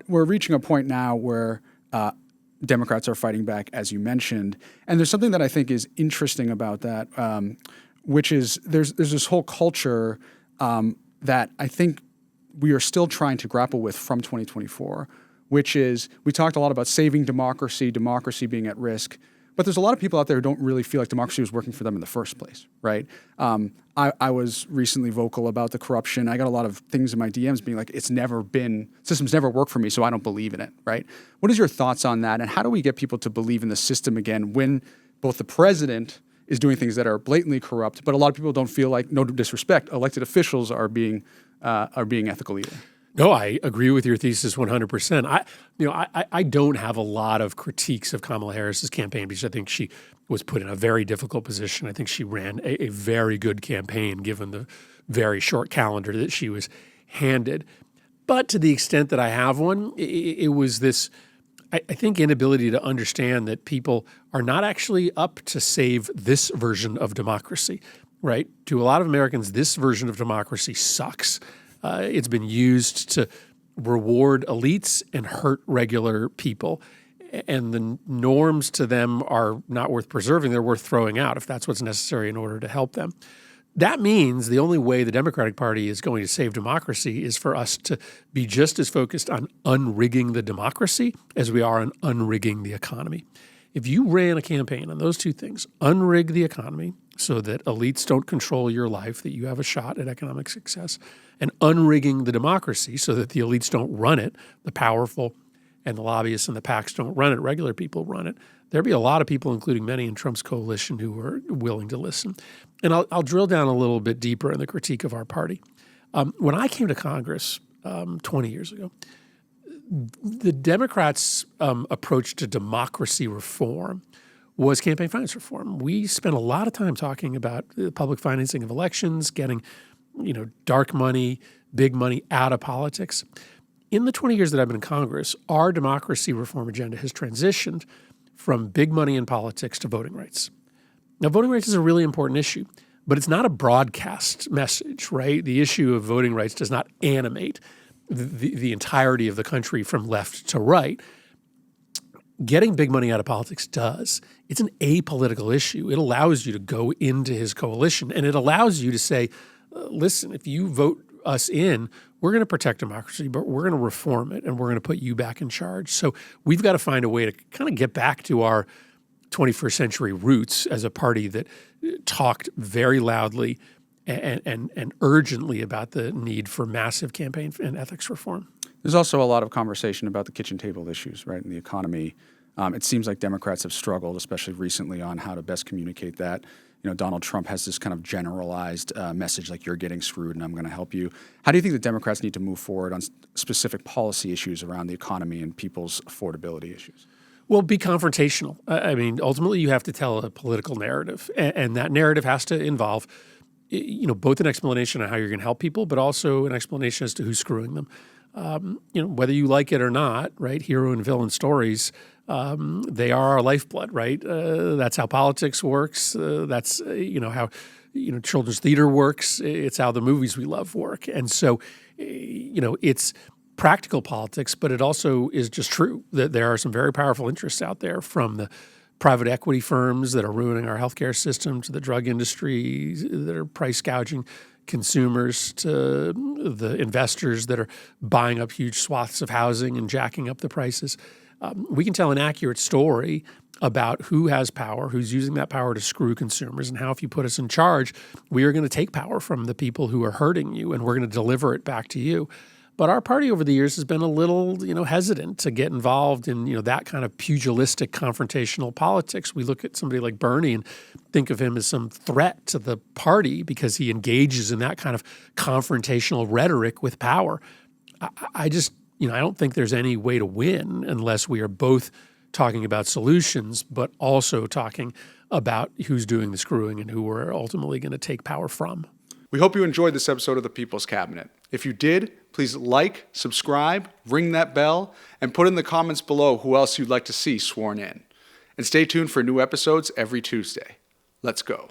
we're reaching a point now where Democrats are fighting back, as you mentioned, and there's something that I think is interesting about that, which is there's this whole culture that I think we are still trying to grapple with from 2024, which is we talked a lot about saving democracy being at risk. But there's a lot of people out there who don't really feel like democracy was working for them in the first place, right? I was recently vocal about the corruption. I got a lot of things in my DMs being like, systems never worked for me, so I don't believe in it, right? What is your thoughts on that? And how do we get people to believe in the system again when both the president is doing things that are blatantly corrupt, but a lot of people don't feel like, no disrespect, elected officials are being ethical either? No, I agree with your thesis 100%. I don't have a lot of critiques of Kamala Harris's campaign because I think she was put in a very difficult position. I think she ran a very good campaign given the very short calendar that she was handed. But to the extent that I have one, it was this, I think, inability to understand that people are not actually up to save this version of democracy, right? To a lot of Americans, this version of democracy sucks. It's been used to reward elites and hurt regular people. And the norms to them are not worth preserving. They're worth throwing out if that's what's necessary in order to help them. That means the only way the Democratic Party is going to save democracy is for us to be just as focused on unrigging the democracy as we are on unrigging the economy. If you ran a campaign on those two things, unrig the economy so that elites don't control your life, that you have a shot at economic success, and unrigging the democracy so that the elites don't run it, the powerful and the lobbyists and the PACs don't run it, regular people run it, there'd be a lot of people, including many in Trump's coalition, who are willing to listen. And I'll drill down a little bit deeper in the critique of our party. When I came to Congress 20 years ago, the Democrats' approach to democracy reform was campaign finance reform. We spent a lot of time talking about the public financing of elections, getting, dark money, big money out of politics. In the 20 years that I've been in Congress, our democracy reform agenda has transitioned from big money in politics to voting rights. Now, voting rights is a really important issue, but it's not a broadcast message, right? The issue of voting rights does not animate the entirety of the country from left to right. Getting big money out of politics does. It's an apolitical issue. It allows you to go into his coalition, and it allows you to say, listen, if you vote us in, we're going to protect democracy, but we're going to reform it, and we're going to put you back in charge. So we've got to find a way to kind of get back to our 21st century roots as a party that talked very loudly and urgently about the need for massive campaign and ethics reform. There's also a lot of conversation about the kitchen table issues, right, in the economy. It seems like Democrats have struggled, especially recently, on how to best communicate that. Donald Trump has this kind of generalized message like, you're getting screwed and I'm going to help you. How do you think the Democrats need to move forward on specific policy issues around the economy and people's affordability issues? Well, be confrontational. I mean, ultimately, you have to tell a political narrative, and that narrative has to involve, both an explanation on how you're going to help people, but also an explanation as to who's screwing them. Whether you like it or not, right? Hero and villain stories, they are our lifeblood, right? That's how politics works. That's how children's theater works. It's how the movies we love work, and so it's practical politics, but it also is just true that there are some very powerful interests out there, from the private equity firms that are ruining our healthcare system to the drug industry that are price gouging consumers to the investors that are buying up huge swaths of housing and jacking up the prices. We can tell an accurate story about who has power, who's using that power to screw consumers, and how if you put us in charge, we are going to take power from the people who are hurting you, and we're going to deliver it back to you. But our party over the years has been a little, hesitant to get involved in, that kind of pugilistic confrontational politics. We look at somebody like Bernie and think of him as some threat to the party because he engages in that kind of confrontational rhetoric with power. I don't think there's any way to win unless we are both talking about solutions, but also talking about who's doing the screwing and who we're ultimately going to take power from. We hope you enjoyed this episode of The People's Cabinet. If you did, please like, subscribe, ring that bell, and put in the comments below who else you'd like to see sworn in. And stay tuned for new episodes every Tuesday. Let's go.